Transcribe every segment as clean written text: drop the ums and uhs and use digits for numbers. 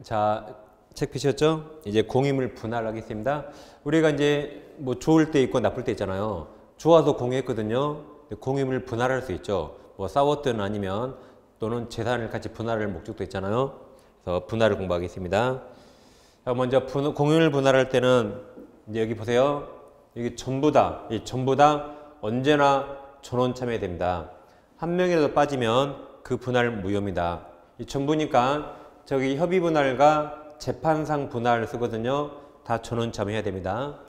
자, 책 펴셨죠? 이제 공임을 분할하겠습니다. 우리가 이제 뭐 좋을 때 있고 나쁠 때 있잖아요. 좋아서 공유했거든요. 공임을 분할할 수 있죠. 뭐 싸웠든 아니면 또는 재산을 같이 분할할 목적도 있잖아요. 그래서 분할을 공부하겠습니다. 자, 먼저 공임을 분할할 때는 이제 여기 보세요. 여기 전부 다, 언제나 전원 참여해야 됩니다. 한 명이라도 빠지면 그 분할 무효입니다. 이 전부니까 저기 협의 분할과 재판상 분할을 쓰거든요. 다 전원 참여해야 됩니다.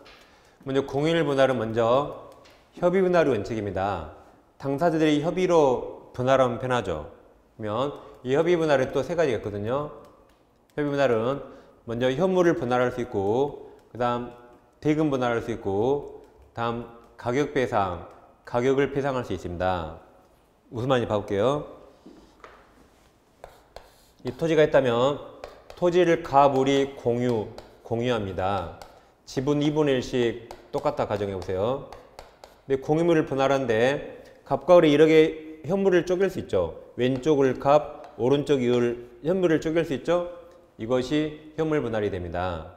먼저 공인일 분할은 먼저 협의 분할의 원칙입니다. 당사자들이 협의로 분할하면 편하죠. 그러면 이 협의 분할은 또 세 가지가 있거든요. 협의 분할은 먼저 현물을 분할할 수 있고, 그 다음 대금 분할할 수 있고, 다음 가격 배상, 가격을 배상할 수 있습니다. 무슨 말인지 봐볼게요. 이 토지가 있다면 토지를 가물이 공유합니다. 지분 2분의 1씩 똑같다 가정해 보세요. 근데 공유물을 분할하는데 갑과 을이 이렇게 현물을 쪼갤 수 있죠. 왼쪽을 갑, 오른쪽 을 현물을 쪼갤 수 있죠. 이것이 현물 분할이 됩니다.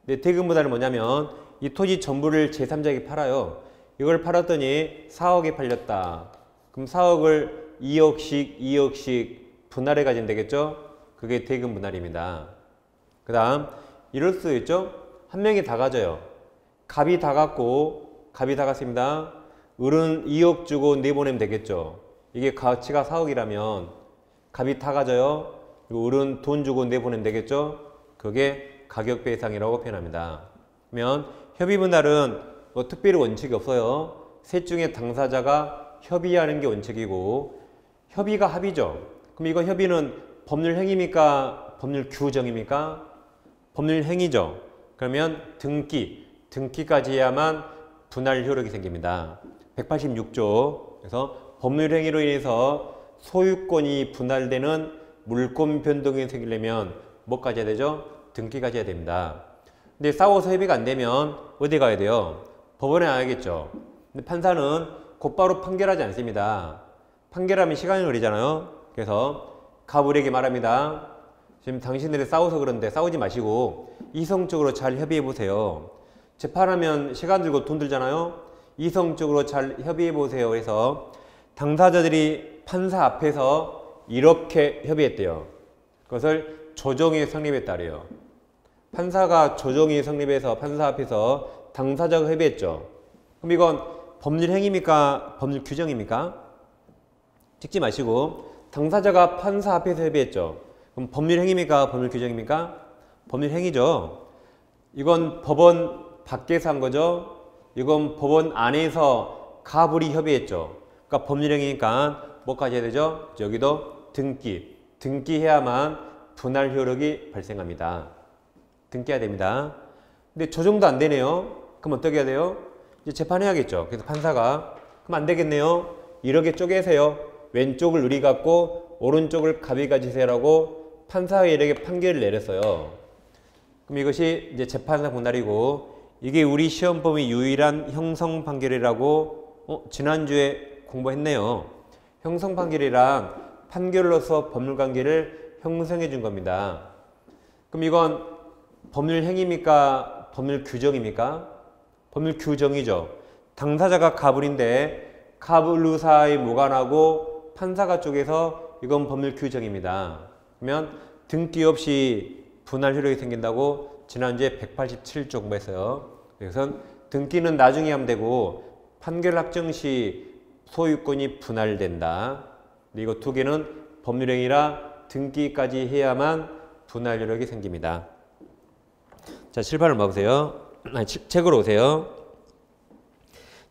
근데 대금 분할은 뭐냐면 이 토지 전부를 제3자에게 팔아요. 이걸 팔았더니 4억에 팔렸다. 그럼 4억을 2억씩 분할해 가지면 되겠죠? 그게 대금 분할입니다. 그 다음 이럴 수 있죠? 한 명이 다 가져요. 갑이 다 갔습니다. 을은 2억 주고 내보내면 되겠죠? 이게 가치가 4억이라면 갑이 다 가져요. 그리고 을은 돈 주고 내보내면 되겠죠? 그게 가격 배상이라고 표현합니다. 그러면 협의 분할은 뭐 특별히 원칙이 없어요. 셋 중에 당사자가 협의하는 게 원칙이고, 협의가 합의죠. 그럼 이거 협의는 법률 행위입니까? 법률 규정입니까? 법률 행위죠. 그러면 등기까지 해야만 분할 효력이 생깁니다. 186조. 그래서 법률 행위로 인해서 소유권이 분할되는 물권 변동이 생기려면 뭐까지 해야 되죠? 등기까지 해야 됩니다. 근데 싸워서 협의가 안 되면 어디 가야 돼요? 법원에 가야겠죠. 근데 판사는 곧바로 판결하지 않습니다. 판결하면 시간이 걸리잖아요. 그래서 갑을에게 말합니다. 지금 당신들이 싸워서 그런데 싸우지 마시고 이성적으로 잘 협의해 보세요. 재판하면 시간 들고 돈 들잖아요. 이성적으로 잘 협의해 보세요. 그래서 당사자들이 판사 앞에서 이렇게 협의했대요. 그것을 조정이 성립했다 그래요. 판사가 조정이 성립해서 판사 앞에서 당사자가 협의했죠. 그럼 이건 법률 행위입니까? 법률 규정입니까? 찍지 마시고 당사자가 판사 앞에서 협의했죠. 그럼 법률 행위입니까? 법률 규정입니까? 법률 행위죠. 이건 법원 밖에서 한 거죠. 이건 법원 안에서 가불이 협의했죠. 그러니까 법률 행위니까 뭐까지 해야 되죠? 여기도 등기해야만 분할 효력이 발생합니다. 등기해야 됩니다. 근데 조정도 안 되네요. 그럼 어떻게 해야 돼요? 이제 재판해야겠죠. 그래서 판사가 그럼 안 되겠네요. 이렇게 쪼개세요. 왼쪽을 을이 갖고 오른쪽을 갑이 가지세요라고 판사가 이렇게 판결을 내렸어요. 그럼 이것이 이제 재판상 분할이고, 이게 우리 시험 범위 유일한 형성 판결이라고 지난주에 공부했네요. 형성 판결이랑 판결로서 법률 관계를 형성해 준 겁니다. 그럼 이건 법률 행위입니까? 법률 규정입니까? 법률 규정이죠. 당사자가 갑을인데 갑을 사이 무관하고 판사가 쪽에서 이건 법률 규정입니다. 그러면 등기 없이 분할 효력이 생긴다고 지난주에 187조 공부했어요. 그래서 등기는 나중에 하면 되고 판결 확정 시 소유권이 분할된다. 근데 이거 두 개는 법률행위라 등기까지 해야만 분할 효력이 생깁니다. 자, 칠판을 봐보세요. 책으로 오세요.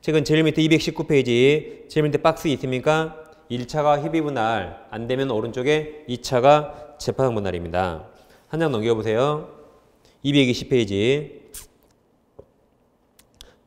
책은 제일 밑에 219페이지, 제일 밑에 박스 있습니까? 1차가 협의 분할, 안 되면 오른쪽에 2차가 재판 분할입니다. 한 장 넘겨보세요. 220페이지.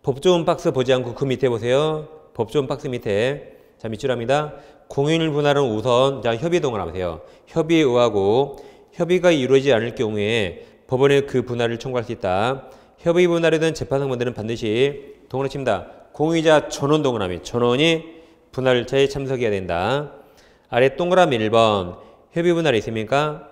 법조문 박스 보지 않고 그 밑에 보세요. 법조문 박스 밑에. 자, 밑줄 합니다. 공인일 분할은 우선, 자, 협의 동을 하세요. 협의에 의하고 협의가 이루어지지 않을 경우에 법원에 그 분할을 청구할 수 있다. 협의 분할이든 재판상 분할은 반드시 동원을 칩니다. 공의자 전원 동원함이 전원이 분할자에 참석해야 된다. 아래 동그라미 1번 협의 분할이 있습니까?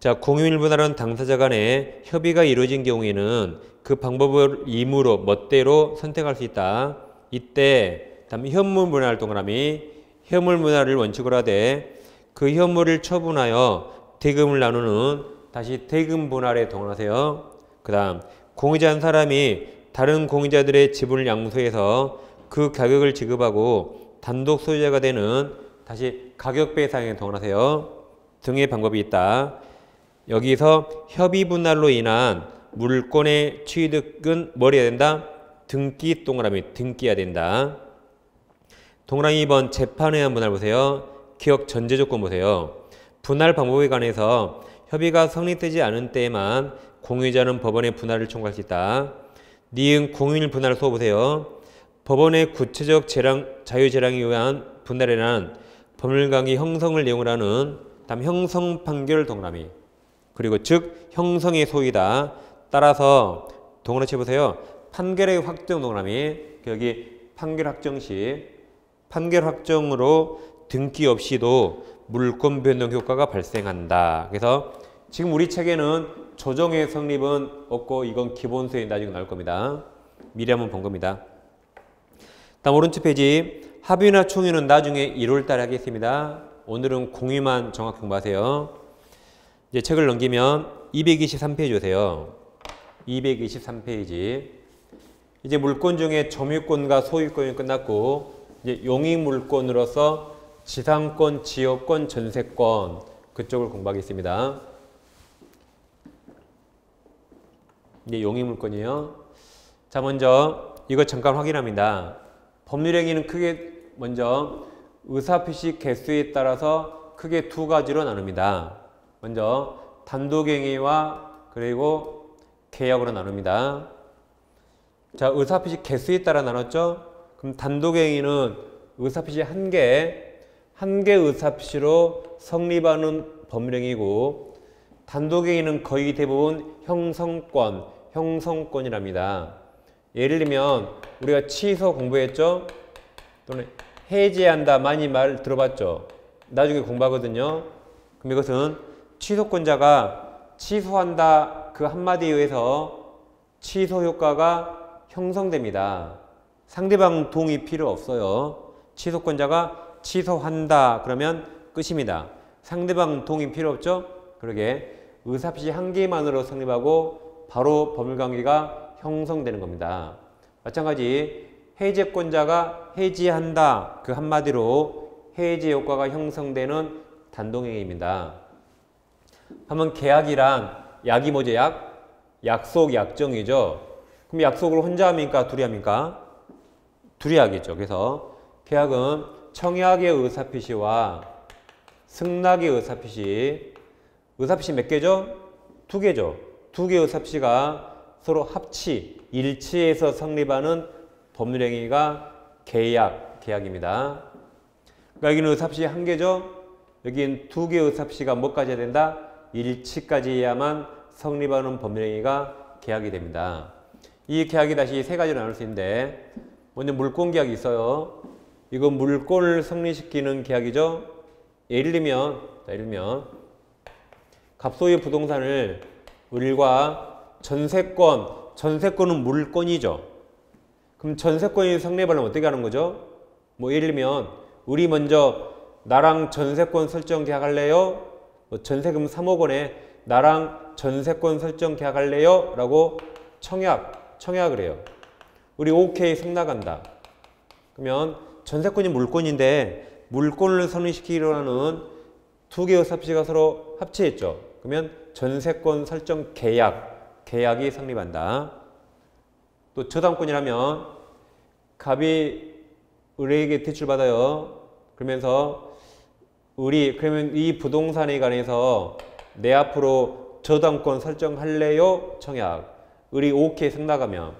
자, 공유일 분할은 당사자 간에 협의가 이루어진 경우에는 그 방법을 임의로 멋대로 선택할 수 있다. 이때 다음 현물 분할 동그라미 현물 분할을 원칙으로 하되 그 현물을 처분하여 대금을 나누는 다시 대금 분할에 동원하세요. 그 다음 공유자 한 사람이 다른 공유자들의 지분을 양수해서 그 가격을 지급하고 단독 소유자가 되는 다시 가격 배상에 동원하세요. 등의 방법이 있다. 여기서 협의 분할로 인한 물권의 취득은 뭘 해야 된다? 등기 동그라미 등기해야 된다. 동그라미 2번 재판의한 분할 보세요. 기억 전제 조건 보세요. 분할 방법에 관해서 협의가 성립되지 않은 때에만 공유자는 법원에 분할을 청구할 수 있다. 니은 공유일 분할 소 보세요. 법원의 구체적 자유재량에 의한 분할에는 법률관계 형성을 내용으로 하는 다음 형성 판결 동그라미 그리고 즉 형성의 소이다. 따라서 동그라미 보세요. 판결의 확정 동그라미 여기 판결 확정 시 판결 확정으로 등기 없이도 물권 변동 효과가 발생한다. 그래서 지금 우리 책에는 조정의 성립은 없고 이건 기본소에 나중에 나올 겁니다. 미리 한번 본 겁니다. 다음 오른쪽 페이지 합의나 총유는 나중에 1월 달에 하겠습니다. 오늘은 공유만 정확히 공부하세요. 이제 책을 넘기면 223페이지 오세요. 223페이지. 이제 물권 중에 점유권과 소유권이 끝났고 이제 용익물권으로서 지상권, 지역권, 전세권 그쪽을 공부하겠습니다. 이제 용익물권이에요. 자, 먼저 이거 잠깐 확인합니다. 법률행위는 크게 먼저 의사표시 개수에 따라서 크게 두 가지로 나눕니다. 먼저 단독행위와 그리고 계약으로 나눕니다. 자, 의사표시 개수에 따라 나눴죠? 그럼 단독행위는 의사표시 한 개 의사표시로 성립하는 법률행위고 단독행위는 거의 대부분 형성권이랍니다. 예를 들면 우리가 취소 공부했죠? 또는 해제한다 많이 말 들어봤죠? 나중에 공부하거든요. 그럼 이것은 취소권자가 취소한다 그 한마디에 의해서 취소 효과가 형성됩니다. 상대방 동의 필요 없어요. 취소권자가 취소한다 그러면 끝입니다. 상대방 동의 필요 없죠? 그러게 의사표시 한 개만으로 성립하고 바로 법률관계가 형성되는 겁니다. 마찬가지 해제권자가 해지한다 그 한마디로 해제 효과가 형성되는 단독행위입니다. 한번 계약이란 약이 뭐죠? 약속, 약정이죠. 그럼 약속을 혼자 합니까? 둘이 합니까? 둘이 하겠죠. 그래서 계약은 청약의 의사표시와 승낙의 의사표시 몇 개죠? 두 개죠. 두 개의 의사표시가 서로 일치해서 성립하는 법률행위가 계약입니다. 그러니까 여기는 의사표시 한 개죠. 여긴 두 개의 의사표시가 뭐까지 해야 된다? 일치까지 해야만 성립하는 법률행위가 계약이 됩니다. 이 계약이 다시 세 가지로 나눌 수 있는데 먼저 물권계약이 있어요. 이거 물권을 성립시키는 계약이죠. 예를 들면 갑소유 부동산을 을과 전세권은 물권이죠. 그럼 전세권이 성립하려면 어떻게 하는 거죠? 뭐 예를 들면 우리 먼저 나랑 전세권 설정 계약할래요? 전세금 3억 원에 나랑 전세권 설정 계약할래요? 라고 청약을 해요. 우리 오케이 승낙한다. 그러면 전세권이 물권인데 물권을 성립시키려고 하는 두 개의 의사표시가 서로 합치했죠. 그러면 전세권 설정 계약이 성립한다. 또 저당권이라면 갑이 을에게 대출받아요. 그러면 이 부동산에 관해서 내 앞으로 저당권 설정할래요? 청약. 을이 오케이 승낙하면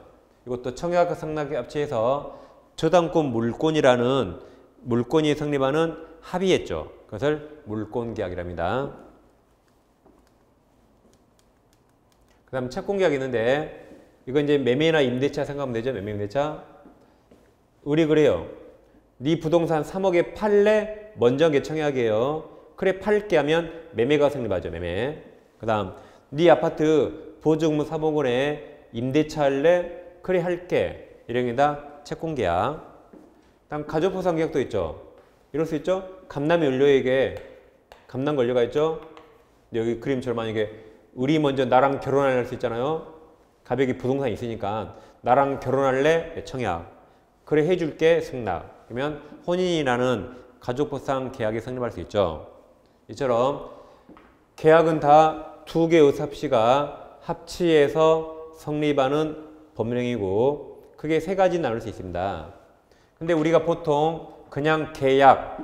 이것도 청약과 승낙에 합치해서 저당권 물권이라는 물권이 성립하는 합의했죠. 그것을 물권계약이랍니다. 그 다음 채권계약이 있는데 이건 이제 매매나 임대차 생각하면 되죠. 매매 임대차. 우리 그래요. 네 부동산 3억에 팔래? 먼저 한 게 청약이에요. 그래 팔게 하면 매매가 성립하죠. 매매. 그 다음 네 아파트 보증금 3억원에 임대차 할래? 그래 할게. 이런 게 다 채권계약. 다음 가족보상계약도 있죠. 이럴 수 있죠. 감남이 을료에게 감남 권료가 있죠. 여기 그림처럼 만약에 우리 먼저 나랑 결혼할래 할 수 있잖아요. 가백이 부동산이 있으니까 나랑 결혼할래? 청약. 그래 해줄게 승낙. 그러면 혼인이라는 가족보상 계약이 성립할 수 있죠. 이처럼 계약은 다 두 개의 삽시가 합치해서 성립하는 법률행위고 크게 세 가지 나눌 수 있습니다. 근데 우리가 보통 그냥 계약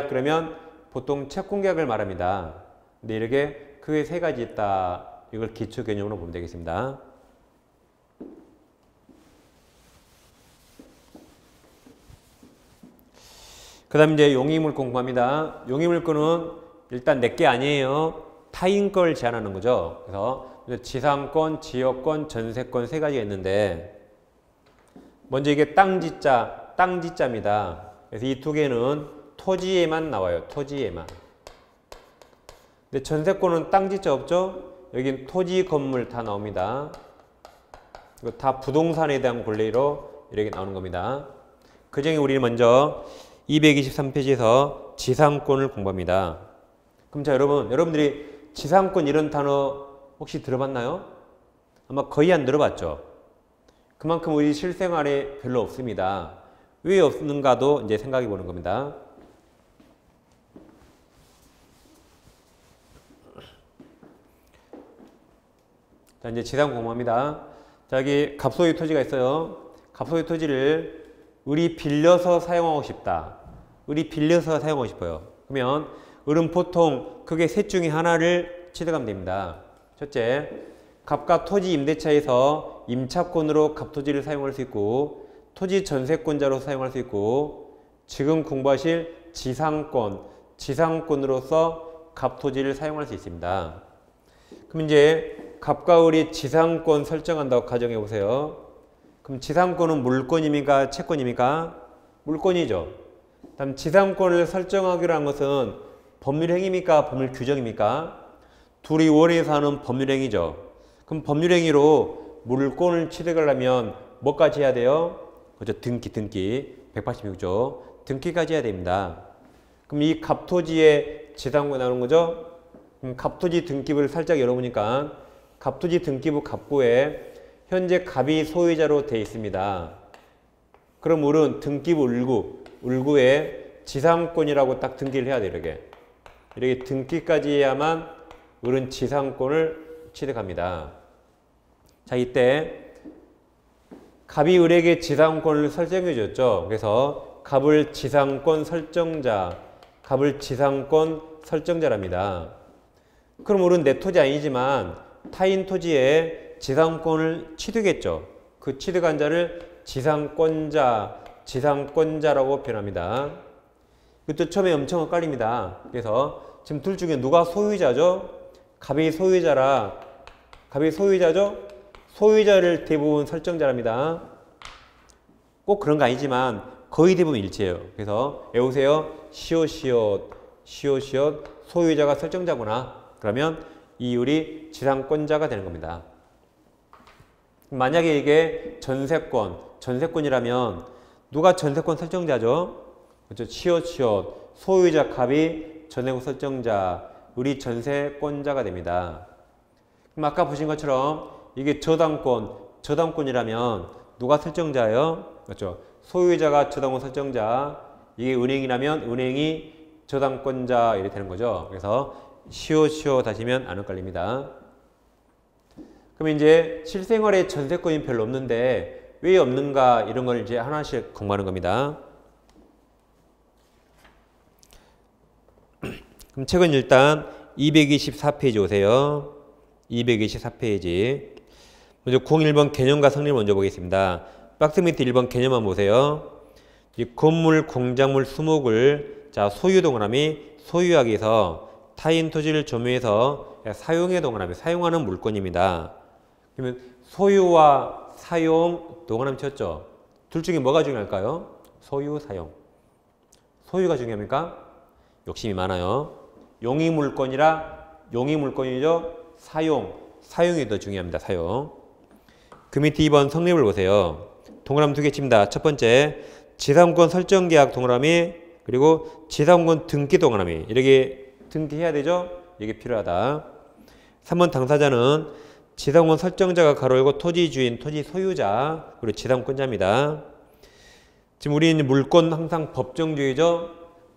그러면 보통 채권계약을 말합니다. 근데 이렇게 크게 세 가지 있다. 이걸 기초 개념으로 보면 되겠습니다. 그 다음 이제 용의물권 공부합니다. 용의물권은 일단 내게 아니에요. 타인 걸 제한하는 거죠. 그래서 지상권, 지역권, 전세권 세 가지가 있는데 먼저 이게 땅지자입니다. 그래서 이 두 개는 토지에만 나와요. 토지에만. 근데 전세권은 땅지자 없죠? 여긴 토지, 건물 다 나옵니다. 이거 다 부동산에 대한 권리로 이렇게 나오는 겁니다. 그 중에 우리는 먼저 223페이지에서 지상권을 공부합니다. 그럼 자 여러분들이 지상권 이런 단어 혹시 들어봤나요? 아마 거의 안 들어봤죠. 그만큼 우리 실생활에 별로 없습니다. 왜 없는가도 이제 생각해 보는 겁니다. 자, 이제 지상 공부합니다. 자, 여기 갑소유 토지가 있어요. 갑소유 토지를 을이 빌려서 사용하고 싶다. 을이 빌려서 사용하고 싶어요. 그러면 을은 보통 크게 셋 중에 하나를 취득하면 됩니다. 첫째, 갑과 토지 임대차에서 임차권으로 갑토지를 사용할 수 있고 토지 전세권자로 사용할 수 있고 지금 공부하실 지상권으로서 갑토지를 사용할 수 있습니다. 그럼 이제 갑과 을이 지상권 설정한다고 가정해 보세요. 그럼 지상권은 물권입니까? 채권입니까? 물권이죠. 다음 지상권을 설정하기로 한 것은 법률행위입니까? 법률규정입니까? 둘이 원해서 하는 법률행위죠. 그럼 법률행위로 물권을 취득하려면 뭐까지 해야 돼요? 그죠? 등기 186조 등기까지 해야 됩니다. 그럼 이 갑토지의 지상권 나오는 거죠? 그럼 갑토지 등기부를 살짝 열어보니까 갑토지 등기부 갑구에 현재 갑이 소유자로 되어 있습니다. 그럼 을은 등기부 을구에 지상권이라고 딱 등기를 해야 돼요. 이렇게 등기까지 해야만 을은 지상권을 취득합니다. 자, 이때 갑이 을에게 지상권을 설정해 줬죠. 그래서 갑을 지상권 설정자랍니다. 그럼 을은 내 토지 아니지만 타인 토지에 지상권을 취득했죠. 그 취득한 자를 지상권자라고 표현합니다. 이것도 처음에 엄청 헷갈립니다. 그래서 지금 둘 중에 누가 소유자죠? 갑이 소유자죠? 소유자를 대부분 설정자랍니다. 꼭 그런 거 아니지만 거의 대부분 일치해요. 그래서 외우세요. 시옷 소유자가 설정자구나. 그러면 이 을이 지상권자가 되는 겁니다. 만약에 이게 전세권이라면 누가 전세권 설정자죠? 그렇죠. 시옷 소유자 갑이 전세권 설정자, 을이 전세권자가 됩니다. 그럼 아까 보신 것처럼 이게 저당권이라면 누가 설정자예요? 그렇죠. 소유자가 저당권 설정자, 이게 은행이라면 은행이 저당권자 이렇게 되는 거죠. 그래서 시옷 하시면 안 헷갈립니다. 그럼 이제 실생활에 전세권이 별로 없는데 왜 없는가 이런 걸 이제 하나씩 공부하는 겁니다. 그럼 책은 일단 224페이지 오세요. 224페이지. 먼저 01번 개념과 성립을 먼저 보겠습니다. 박스 밑에 1번 개념만 보세요. 이 건물, 공작물, 수목을 소유 동그라미 소유하기 위해서 타인 토지를 점유해서 사용해 동그라미 사용하는 물건입니다. 그러면 소유와 사용 동그라미 쳤죠. 둘 중에 뭐가 중요할까요? 소유, 사용. 소유가 중요합니까? 욕심이 많아요. 용의물권이라 용익 물건이죠. 사용이 더 중요합니다. 사용. 그 밑에 2번 성립을 보세요. 동그라미 2개 칩니다. 첫 번째, 지상권 설정 계약 동그라미, 그리고 지상권 등기 동그라미. 이렇게 등기해야 되죠? 이게 필요하다. 3번 당사자는 지상권 설정자가 가로 열고 토지 주인, 토지 소유자, 그리고 지상권자입니다. 지금 우리는 물권 항상 법정주의죠?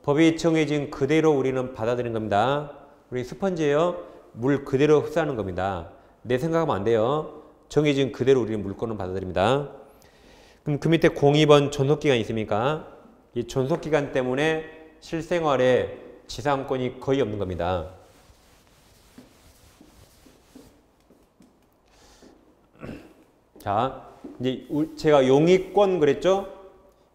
법이 정해진 그대로 우리는 받아들이는 겁니다. 우리 스펀지예요. 물 그대로 흡수하는 겁니다. 내 생각하면 안 돼요. 정해진 그대로 우리는 물권을 받아들입니다. 그럼 그 밑에 02번 존속기간이 있습니까? 이 존속기간 때문에 실생활에 지상권이 거의 없는 겁니다. 자, 이제 제가 용익권 그랬죠?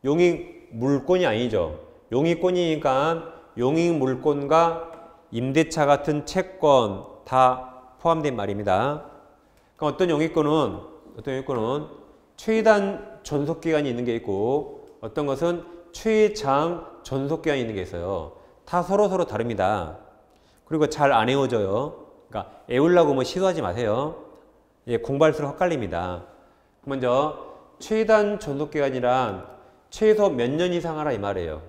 용익 물권이 아니죠. 용익권이니까 용익 물권과 임대차 같은 채권 다 포함된 말입니다. 그럼 어떤 용익권은 최단 존속기간이 있는 게 있고 어떤 것은 최장 존속기간이 있는 게 있어요. 다 서로 다릅니다. 그리고 잘 안 외워져요. 그러니까 외우려고 뭐 시도하지 마세요. 예, 공부할수록 헷갈립니다. 먼저 최단 존속기간이란 최소 몇 년 이상 하라 이 말이에요.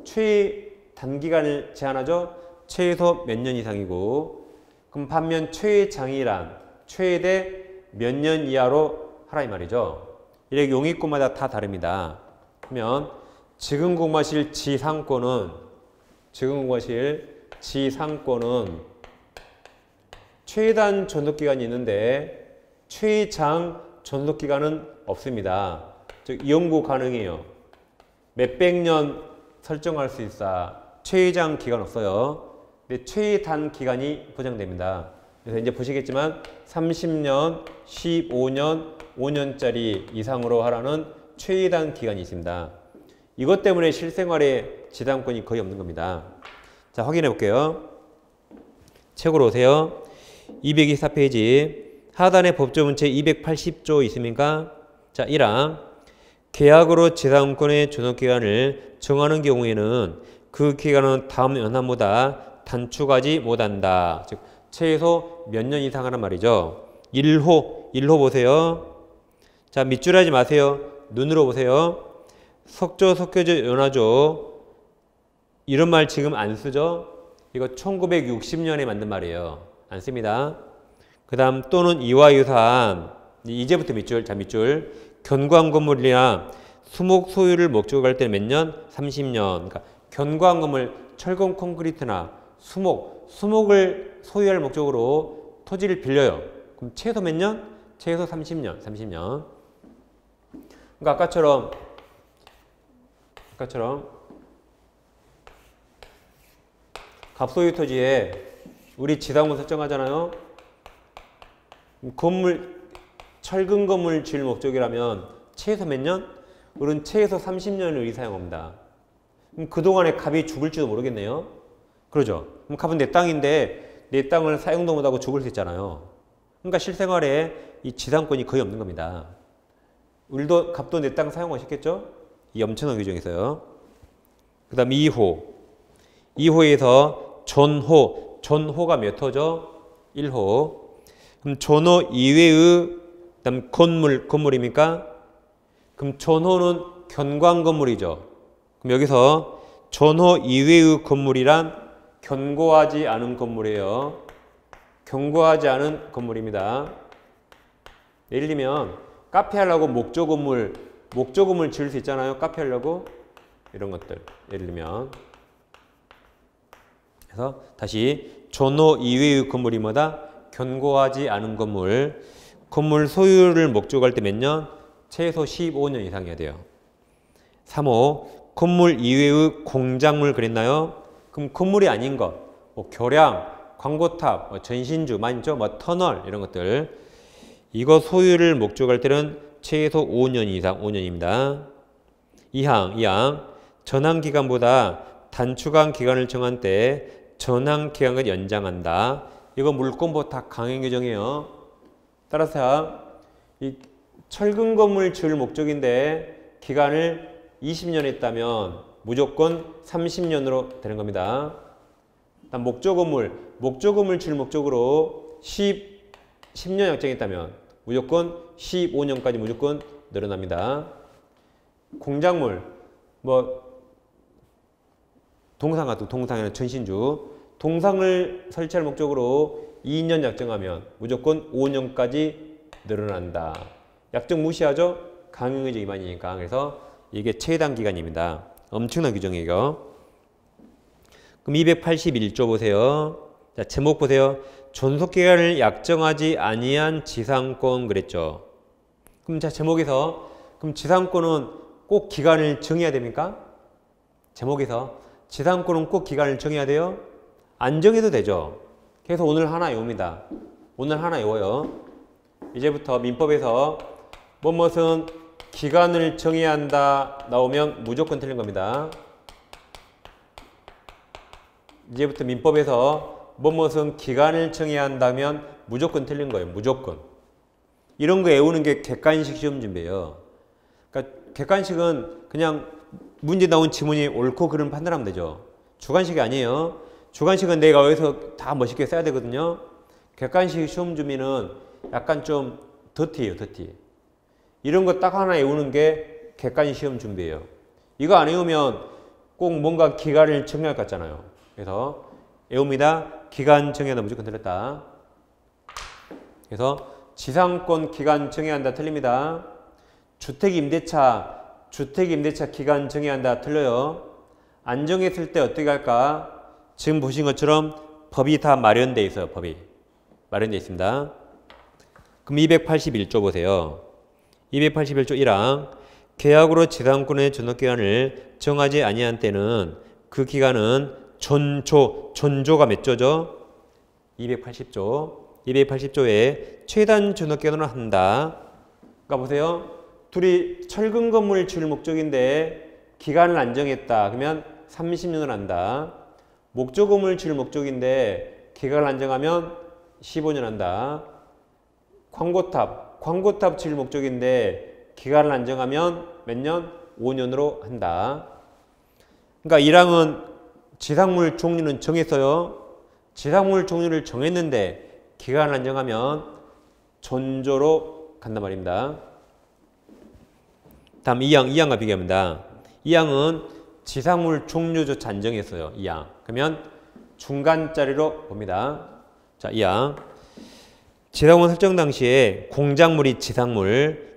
최단기간을 제한하죠. 최소 몇 년 이상이고 그럼 반면 최장이란 최대 몇 년 이하로 하라 이 말이죠. 이렇게 용익권마다 다 다릅니다. 그러면 지금 공부하실 지상권은 최단 존속기간이 있는데 최장 존속기간은 없습니다. 즉 연구 가능해요. 몇백 년 설정할 수 있어. 최장 기간 없어요. 근데 최단 기간이 보장됩니다. 그래서 이제 보시겠지만 30년, 15년, 5년짜리 이상으로 하라는 최단 기간이 있습니다. 이것 때문에 실생활에 지상권이 거의 없는 겁니다. 자, 확인해 볼게요. 책으로 오세요. 224페이지 하단에 법조문체 280조 있습니까? 자, 1항 계약으로 지상권의 존속기간을 정하는 경우에는 그 기간은 다음 연한보다 단축하지 못한다. 즉 최소 몇 년 이상 하란 말이죠. 1호 보세요. 자, 밑줄 하지 마세요. 눈으로 보세요. 석조, 석교조, 연화조 이런 말 지금 안 쓰죠? 이거 1960년에 만든 말이에요. 안 씁니다. 그 다음 또는 이와 유사한 이제부터 밑줄. 자, 밑줄. 견고한 건물이나 수목 소유를 목적으로 할 때는 몇 년? 30년. 그러니까 견고한 건물, 철근 콘크리트나 수목을 소유할 목적으로 토지를 빌려요. 그럼 최소 몇 년? 최소 30년. 그러니까 아까처럼 갑소유 토지에 우리 지상권 설정하잖아요. 철근 건물 지을 목적이라면 최소 몇 년? 우리는 최소 30년을 의사용합니다. 그럼 그동안에 갑이 죽을지도 모르겠네요. 그러죠? 그럼 갑은 내 땅인데 내 땅을 사용도 못하고 죽을 수 있잖아요. 그러니까 실생활에 이 지상권이 거의 없는 겁니다. 우리도 갑도 내 땅 사용하셨겠죠? 이 엄청난 규정이 있어요. 그 다음 2호에서 존호가 몇 호죠? 1호. 그럼 존호 이외의 그다음 건물입니까? 그럼 존호는 견고한 건물이죠. 그럼 여기서 존호 이외의 건물이란 견고하지 않은 건물이에요. 견고하지 않은 건물입니다. 예를 들면 카페 하려고 목조 건물 지을 수 있잖아요. 카페 하려고 이런 것들 예를 들면. 그래서 다시 존호 이외의 건물이 뭐다? 견고하지 않은 건물 소유를 목적으로 할 때 몇 년? 최소 15년 이상이어야 돼요. 3호 건물 이외의 공작물 그랬나요? 그럼 건물이 아닌 것, 뭐 교량, 광고탑, 뭐 전신주, 많죠? 뭐 터널 이런 것들 이거 소유를 목적으로 할 때는 최소 5년 이상 5년입니다. 2항 전항기간보다 단축한 기간을 정한 때 전항기간을 연장한다. 이거 물권법 다 강행 규정이에요. 따라서 이 철근 건물 지을 목적인데 기간을 20년 했다면 무조건 30년으로 되는 겁니다. 다음 목적어물 질 목적으로 10년 약정이 있다면 무조건 15년까지 무조건 늘어납니다. 공작물, 동상 같은 동상이나 전신주, 동상을 설치할 목적으로 2년 약정하면 무조건 5년까지 늘어난다. 약정 무시하죠? 강행의제 위반이니까. 그래서 이게 최단 기간입니다. 엄청난 규정이에요. 그럼 281조 보세요. 자, 제목 보세요. 존속기간을 약정하지 아니한 지상권 그랬죠. 그럼 자, 제목에서 그럼 지상권은 꼭 기간을 정해야 됩니까? 제목에서 지상권은 꼭 기간을 정해야 돼요? 안 정해도 되죠. 그래서 오늘 하나 외웁니다. 오늘 하나 외워요. 이제부터 민법에서 뭐뭇은 기간을 정해야 한다 나오면 무조건 틀린 겁니다. 이제부터 민법에서 뭐뭇은 기간을 정해야 한다면 무조건 틀린 거예요. 무조건. 이런 거 외우는 게 객관식 시험 준비예요. 그러니까 객관식은 그냥 문제 나온 지문이 옳고 그름 판단하면 되죠. 주관식이 아니에요. 주관식은 내가 여기서 다 멋있게 써야 되거든요. 객관식 시험 준비는 약간 좀 더티예요. 더티. 이런 거 딱 하나 외우는 게 객관식 시험 준비예요. 이거 안 외우면 꼭 뭔가 기간을 정해야 할 것 같잖아요. 그래서 외웁니다. 기간 정해야 한다. 무조건 틀렸다. 그래서 지상권 기간 정해야 한다. 틀립니다. 주택임대차 기간 정해야 한다. 틀려요. 안 정했을 때 어떻게 할까? 지금 보신 것처럼 법이 다 마련되어 있어요. 법이 마련되어 있습니다. 그럼 281조 보세요. 281조 1항 계약으로 지상권의 존속기간을 정하지 아니한 때는 그 기간은 존조가 몇 조죠? 280조에 최단 존속기간으로 한다. 그러니까 보세요. 둘이 철근 건물 지을 목적인데 기간을 안 정했다. 그러면 30년을 한다. 목조건물 지을 목적인데 기간을 안 정하면 15년 한다. 광고탑 지을 목적인데 기간을 안 정하면 몇 년? 5년으로 한다. 그러니까 1항은 지상물 종류는 정했어요. 지상물 종류를 정했는데 기간을 안 정하면 존조로 간단 말입니다. 다음 2항과 비교합니다. 2항은 지상물 종류조차 안 정했어요. 2항. 그러면 중간짜리로 봅니다. 자, 2항. 지상권 설정 당시에 공작물이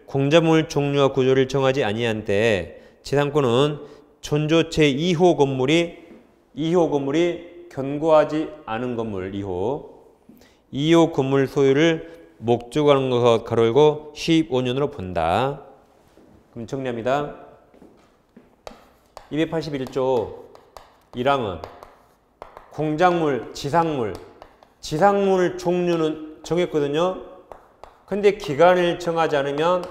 공작물 종류와 구조를 정하지 아니한 때 지상권은 존조 제2호 건물이 견고하지 않은 건물 2호 건물 소유를 목적하는 것 가로열고 15년으로 본다. 그럼 정리합니다. 281조 1항은 공작물, 지상물 종류는 정했거든요. 근데 기간을 정하지 않으면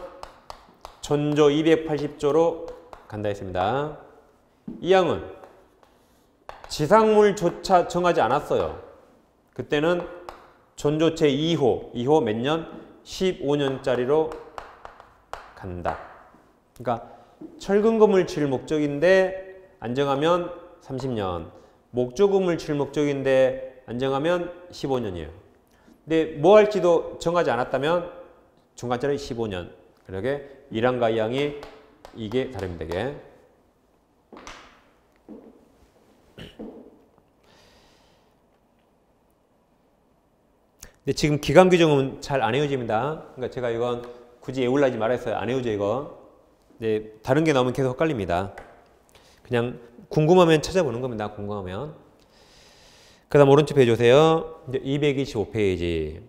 존조 280조로 간다 했습니다. 2항은 지상물조차 정하지 않았어요. 그때는 존조 제2호 몇 년? 15년짜리로 간다. 그러니까 철근 건물 지을 목적인데 안 정하면 30년. 목조건물 지을 목적인데 안 정하면 15년이에요. 근데 뭐 할지도 정하지 않았다면 중간짜리 15년. 그러게 1항과 2항이 이게 다릅니다. 이게. 근데 지금 기간 규정은 잘 안 외워집니다. 그러니까 제가 이건 굳이 외우려지 말았어요. 안 외우죠 이거. 네, 다른 게 나오면 계속 헷갈립니다. 그냥 궁금하면 찾아보는 겁니다. 궁금하면. 그 다음 오른쪽 페이지 오세요. 이제 225페이지.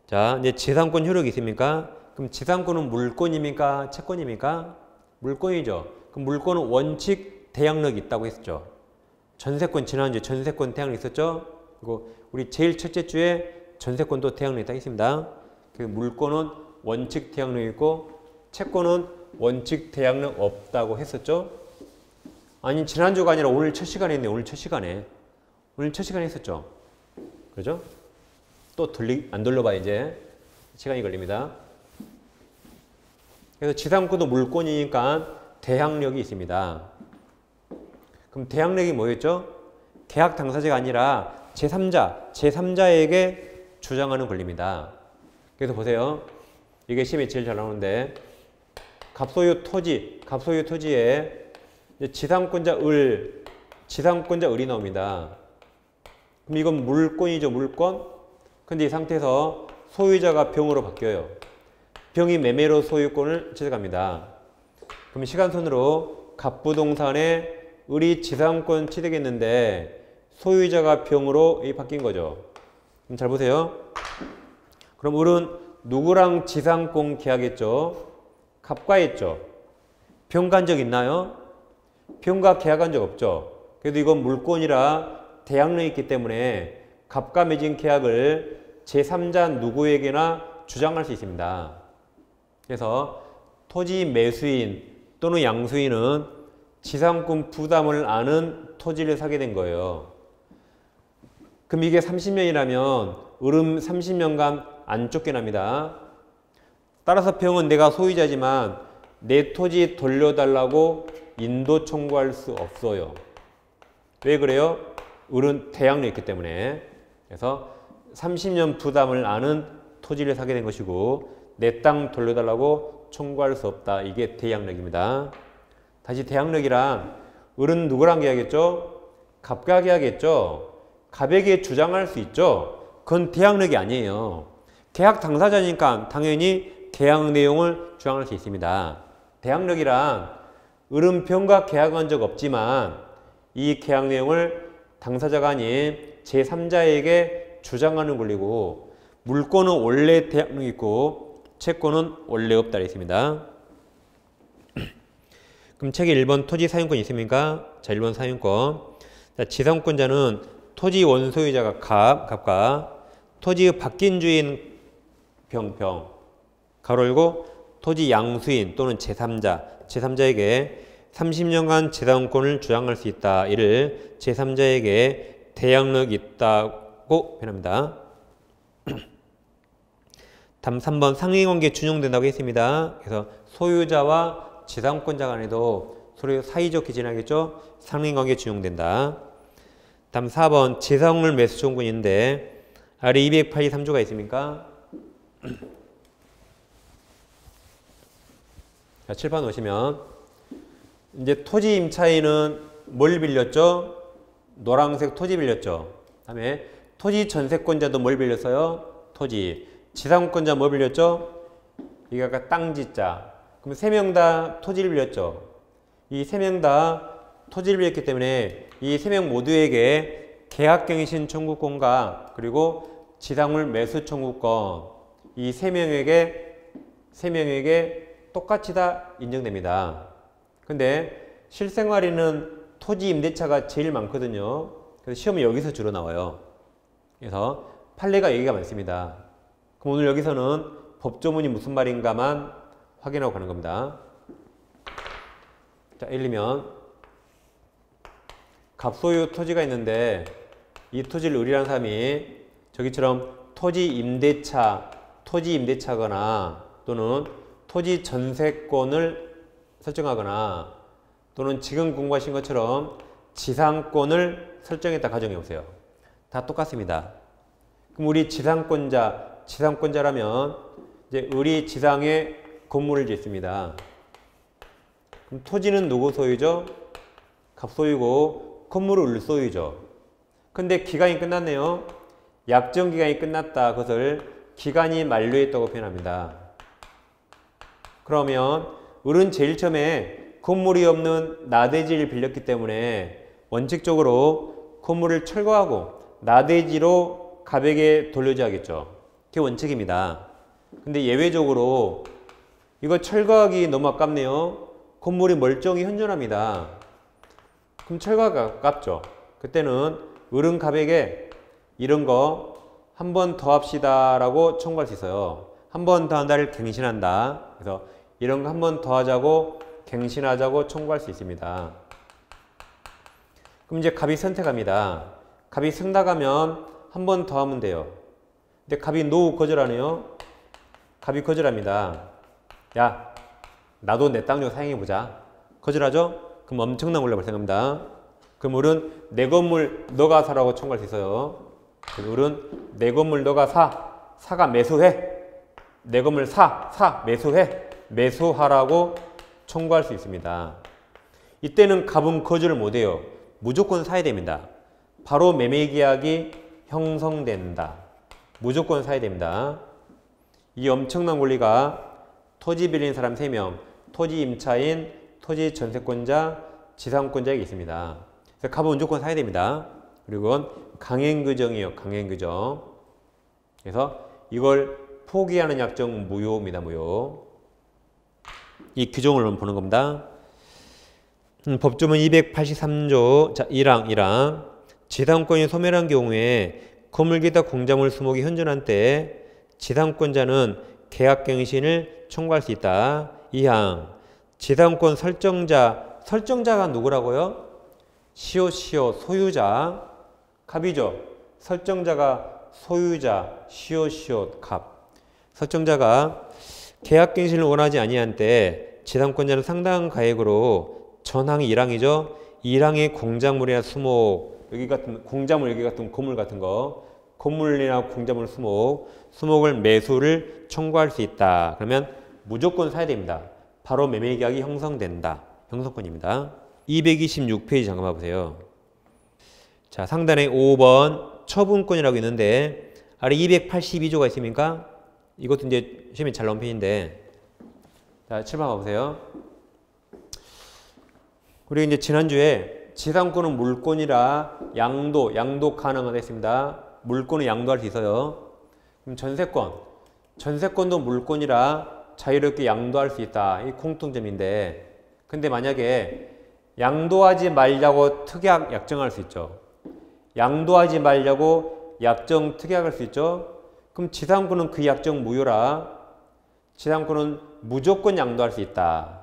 자, 이제 지상권 효력이 있습니까? 그럼 지상권은 물권입니까? 채권입니까? 물권이죠. 그럼 물권은 원칙 대항력이 있다고 했었죠. 전세권 지난주에 전세권 대항력 있었죠. 그리고 우리 제일 첫째 주에 전세권도 대항력이 딱 있습니다. 그 물권은 원칙 대항력이 있고 채권은 원칙 대항력 없다고 했었죠. 아니 지난주가 아니라 오늘 첫 시간에 했네. 오늘 첫 시간에 했었죠. 그죠? 또 안 돌려봐 이제 시간이 걸립니다. 그래서 지상권도 물권이니까 대항력이 있습니다. 그럼 대항력이 뭐였죠? 계약 당사자가 아니라 제3자에게 주장하는 권리입니다. 그래서 보세요. 이게 시험에 제일 잘 나오는데 갑소유 토지에 지상권자 을이 나옵니다. 그럼 이건 물권이죠, 물권. 근데 이 상태에서 소유자가 병으로 바뀌어요. 병이 매매로 소유권을 취득합니다. 그럼 시간선으로 갑부동산에 을이 지상권 취득했는데 소유자가 병으로 바뀐 거죠. 그럼 잘 보세요. 그럼 을은 누구랑 지상권 계약했죠? 갑과 했죠. 병 간 적 있나요? 병과 계약한 적 없죠. 그래도 이건 물권이라 대항력이 있기 때문에 갑과 맺은 계약을 제3자 누구에게나 주장할 수 있습니다. 그래서 토지 매수인 또는 양수인은 지상권 부담을 아는 토지를 사게 된 거예요. 그럼 이게 30년이라면 을은 30년간 안 쫓겨납니다. 따라서 병은 내가 소유자지만 내 토지 돌려달라고 인도 청구할 수 없어요. 왜 그래요? 을은 대항력이 있기 때문에. 그래서 30년 부담을 아는 토지를 사게 된 것이고 내 땅 돌려달라고 청구할 수 없다. 이게 대항력입니다. 다시 대항력이란 을은 누구랑 계약했죠? 갑과 계약했죠. 갑에게 주장할 수 있죠. 그건 대항력이 아니에요. 계약 당사자니까 당연히 계약 내용을 주장할 수 있습니다. 대항력이란 을은 병과 계약한 적 없지만 이 계약 내용을 당사자가 아닌 제3자에게 주장하는 권리고 물권은 원래 대항력이 있고 채권은 원래 없다 했습니다. 그럼 책에 1번 토지 사용권 있습니까? 자, 1번 사용권. 자, 지상권자는 토지 원소유자가 갑과 토지의 바뀐 주인 병 가로 열고 토지 양수인 또는 제3자에게 30년간 지상권을 주장할 수 있다. 이를 제3자에게 대항력이 있다고 표현합니다. 다음 3번 상해관계 준용된다고 했습니다. 그래서 소유자와 지상권자 간에도 서로 사이좋게 지내겠죠? 상해관계 준용된다. 다음 4번 지상물 매수 청구인데 아래 283조가 있습니까? 자, 칠판 오시면 이제 토지 임차인은 뭘 빌렸죠? 노란색 토지 빌렸죠. 다음에 토지 전세권자도 뭘 빌렸어요? 토지. 지상권자 뭐 빌렸죠? 이게 아까 땅지자. 그럼 3명 다 토지를 빌렸죠. 이 3명 다 토지를 빌렸기 때문에 이 3명 모두에게 계약갱신 청구권과 그리고 지상물 매수 청구권 이 3명에게 똑같이 다 인정됩니다. 근데 실생활에는 토지 임대차가 제일 많거든요. 그래서 시험이 여기서 주로 나와요. 그래서 판례가 얘기가 많습니다. 그럼 오늘 여기서는 법조문이 무슨 말인가만 확인하고 가는 겁니다. 자, 예를 들면 갑소유 토지가 있는데 이 토지를 을이라는 사람이 저기처럼 토지 임대차거나 또는 토지 전세권을 설정하거나 또는 지금 공부하신 것처럼 지상권을 설정했다 가정해 보세요. 다 똑같습니다. 그럼 우리 지상권자라면 이제 을이 지상에 건물을 짓습니다. 그럼 토지는 누구 소유죠? 갑소유고 건물은 을 소유죠. 근데 기간이 끝났네요. 약정 기간이 끝났다. 그것을 기간이 만료했다고 표현합니다. 그러면 을은 제일 처음에 건물이 없는 나대지를 빌렸기 때문에 원칙적으로 건물을 철거하고 나대지로 갑에게 돌려줘야겠죠. 그게 원칙입니다. 근데 예외적으로 이거 철거하기 너무 아깝네요. 건물이 멀쩡히 현존합니다. 그럼 철거가 아깝죠. 그때는 을은 갑에게 이런 거 한 번 더 합시다 라고 청구할 수 있어요. 한 번 더 한다를 갱신한다. 그래서 이런 거 한 번 더 하자고 갱신하자고 청구할 수 있습니다. 그럼 이제 갑이 선택합니다. 갑이 승낙하면 한 번 더 하면 돼요. 근데 갑이 노 거절하네요. 갑이 거절합니다. 야, 나도 내 땅 좀 사용해보자. 거절하죠? 그럼 엄청난 권리가 발생합니다. 그럼 우리는 내 건물 너가 사라고 청구할 수 있어요. 우리는 내 건물 너가 사가 매수해. 내 건물 매수해. 매수하라고 청구할 수 있습니다. 이때는 갑은 거절을 못해요. 무조건 사야 됩니다. 바로 매매계약이 형성된다. 무조건 사야 됩니다. 이 엄청난 권리가 토지 빌린 사람 3명, 토지 임차인, 토지 전세권자, 지상권자에게 있습니다. 그래서 갑은 무조건 사야 됩니다. 그리고 강행규정이에요. 강행규정. 그래서 이걸 포기하는 약정 무효입니다. 무효. 이 규정을 보는 겁니다. 법조문 283조 자 1항 지상권이 소멸한 경우에 건물기타 공작물 수목이 현존한 때 지상권자는 계약갱신을 청구할 수 있다. 2항 지상권 설정자가 누구라고요? 소유자 갑이죠. 설정자가 소유자 갑. 설정자가 계약갱신을 원하지 아니한 때 지상권자는 상당한 가액으로 전항이 1항이죠. 1항의 공작물이나 수목, 여기 같은 공작물, 여기 같은 건물 같은 거, 건물이나 공작물 수목을 매수를 청구할 수 있다. 그러면 무조건 사야 됩니다. 바로 매매계약이 형성된다. 형성권입니다. 226페이지 잠깐 봐보세요. 자, 상단에 5번 처분권이라고 있는데 아래 282조가 있습니까? 이것도 이제 시험에 잘 나온 편인데 자, 7번 봐보세요. 우리 이제 지난주에 지상권은 물권이라 양도 가능하다 했습니다. 물권은 양도할 수 있어요. 그럼 전세권도 물권이라 자유롭게 양도할 수 있다. 이 공통점인데 근데 만약에 양도하지 말자고 특약 약정할 수 있죠. 양도하지 말자고 약정 특약할 수 있죠. 그럼 지상권은 그 약정 무효라 지상권은 무조건 양도할 수 있다.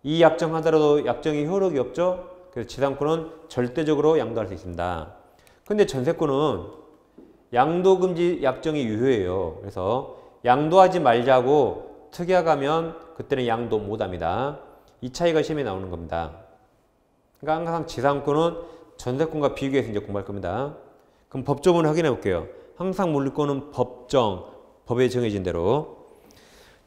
이 약정 하더라도 약정이 효력이 없죠. 그래서 지상권은 절대적으로 양도할 수 있습니다. 근데 전세권은 양도금지 약정이 유효해요. 그래서 양도하지 말자고 특약하면 그때는 양도 못합니다. 이 차이가 시험에 나오는 겁니다. 그러니까 항상 지상권은 전세권과 비교해서 이제 공부할 겁니다. 그럼 법조문을 확인해 볼게요. 항상 물권은 법에 정해진 대로.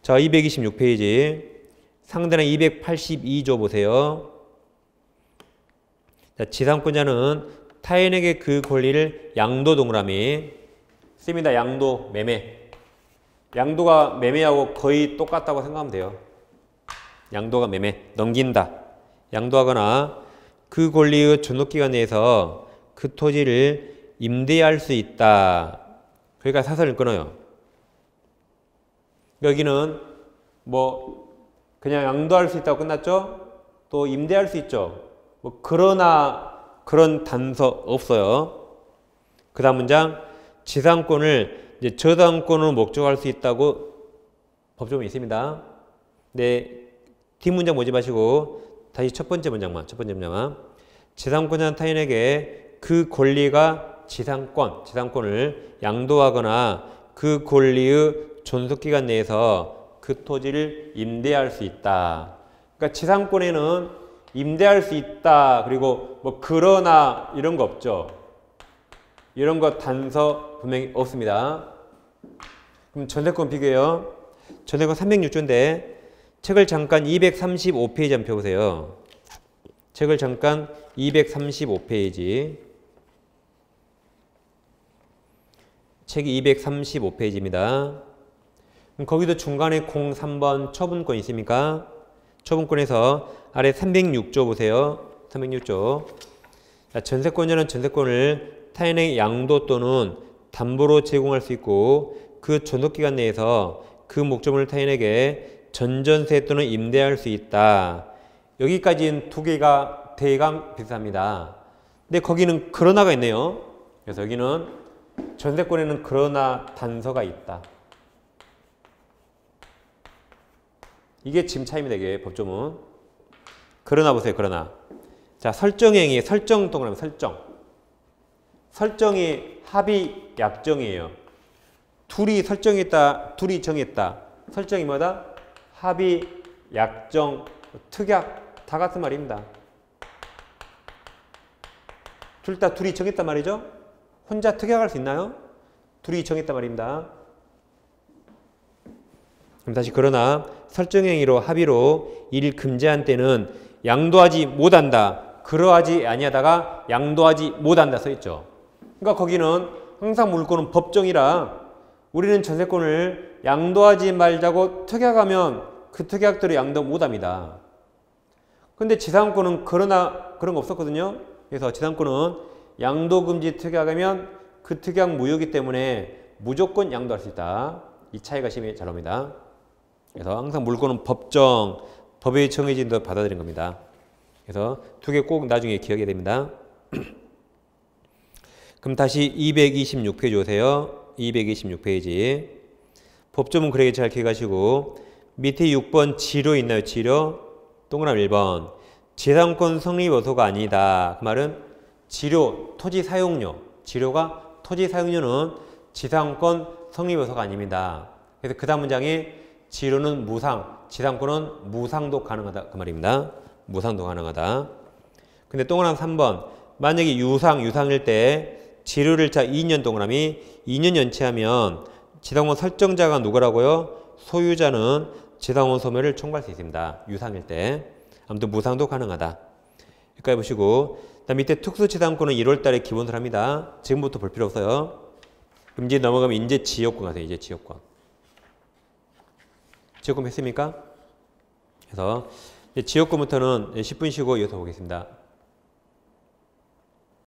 자, 226페이지. 상단에 282조 보세요. 자, 지상권자는 타인에게 그 권리를 양도 동그라미 씁니다. 양도, 매매. 양도가 매매하고 거의 똑같다고 생각하면 돼요. 양도가 매매, 넘긴다. 양도하거나 그 권리의 존속기간 내에서 그 토지를 임대할 수 있다. 그러니까 사설을 끊어요. 여기는 뭐 그냥 양도할 수 있다고 끝났죠? 또 임대할 수 있죠. 뭐 그러나 그런 단서 없어요. 그 다음 문장 지상권을 이제 저당권으로 목적할 수 있다고 법조문이 있습니다. 네, 뒷문장 보지 마시고 다시 첫 번째 문장만. 지상권자는 타인에게 그 권리가 지상권을 양도하거나 그 권리의 존속기간 내에서 그 토지를 임대할 수 있다. 그러니까 지상권에는 임대할 수 있다. 그리고 뭐 그러나 이런 거 없죠. 이런 거 단서 분명히 없습니다. 그럼 전세권 비교해요. 전세권 306조인데 책을 잠깐 235페이지 한번 펴보세요. 책을 잠깐 235페이지. 책이 235페이지입니다. 거기도 중간에 03번 처분권 있습니까? 처분권에서 아래 306조 보세요. 306조. 자, 전세권자는 전세권을 타인에게 양도 또는 담보로 제공할 수 있고 그 존속기간 내에서 그 목적물을 타인에게 전전세 또는 임대할 수 있다. 여기까지는 두 개가 대강 비슷합니다. 근데 거기는 그러나가 있네요. 그래서 여기는 전세권에는 그러나 단서가 있다. 이게 지금 차이입니다. 이게 법조문. 그러나 보세요. 그러나. 자, 설정행위, 설정 동그라미 설정. 설정이 합의 약정이에요. 둘이 설정했다, 둘이 정했다. 설정이 뭐다? 합의, 약정, 특약 다 같은 말입니다. 둘 다 둘이 정했단 말이죠. 혼자 특약할 수 있나요? 둘이 정했단 말입니다. 그럼 다시 그러나 설정행위로 합의로 일 금지한 때는 양도하지 못한다. 그러하지 아니하다가 양도하지 못한다 써 있죠. 그러니까 거기는 항상 물권은 법정이라 우리는 전세권을 양도하지 말자고 특약하면 그 특약대로 양도 못합니다. 근데 지상권은 그러나 그런 거 없었거든요. 그래서 지상권은 양도금지 특약하면 그 특약 무효이기 때문에 무조건 양도할 수 있다. 이 차이가 시험에 잘 나옵니다. 그래서 항상 물권은 법정, 법에 정해진 대로 받아들인 겁니다. 그래서 두 개 꼭 나중에 기억해야 됩니다. 그럼 다시 226페이지 오세요. 226페이지. 법조문 그래게 잘 기억하시고 밑에 6번 지료 있나요? 지료. 동그라미 1번. 지상권 성립 요소가 아니다. 그 말은 지료, 토지 사용료. 지료가 토지 사용료는 지상권 성립 요소가 아닙니다. 그래서 그 다음 문장에 지료는 무상, 지상권은 무상도 가능하다. 그 말입니다. 무상도 가능하다. 근데 동그라미 3번. 만약에 유상일 때 지료를 2년 동그라미 2년 연체하면 지상권 설정자가 누구라고요? 소유자는 지상권 소멸을 청구할 수 있습니다. 유상일 때. 아무튼 무상도 가능하다. 여기까지 보시고 그다음 밑에 특수지상권은 1월 달에 기본으로 합니다. 지금부터 볼 필요 없어요. 그럼 이제 넘어가면 이제 지역권 가세요. 이제 지역권. 지역권 했습니까? 그래서 지역권부터는 10분 쉬고 이어서 보겠습니다.